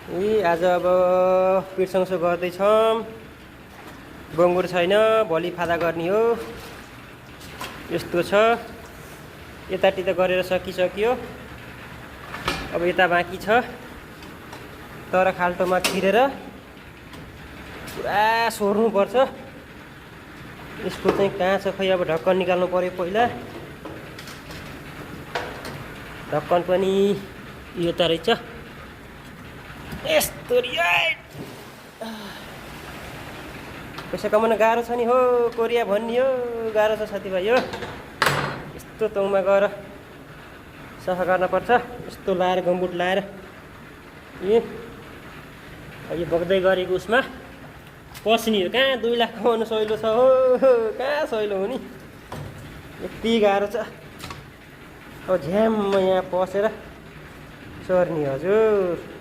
आज अब पिर्सङसो गर्दैछौँ। बङ्गुर छैन, भोलि फादा गर्ने हो। यस्तो छ। यताति त गरेर सकिसक्यो। अब यता बाँकी छ। तर खाल्टोमा छिरेर पुरा सोर्नुपर्छ। यसको चाहिँ कहाँ छ खै, अब ढक्कन निकाल्नु पर्यो पहिला। ढक्कन पनि यता रहेछ। यस्तो पैसा कमाउन गाह्रो छ नि हो, कोरिया भन्ने हो, गाह्रो छ साथीभाइ हो। यस्तो तौमा गएर सफा गर्न पर्छ। यस्तो लाएर गम्बुट लाएर यो बग्दै गरेको उसमा पस्ने हो। कहाँ 2 लाख कमाउनु सहिलो छ हो, कहाँ सहिलो हो नि, यति गाह्रो छ। अब झ्याम यहाँ पसेर सर्ने हजुर।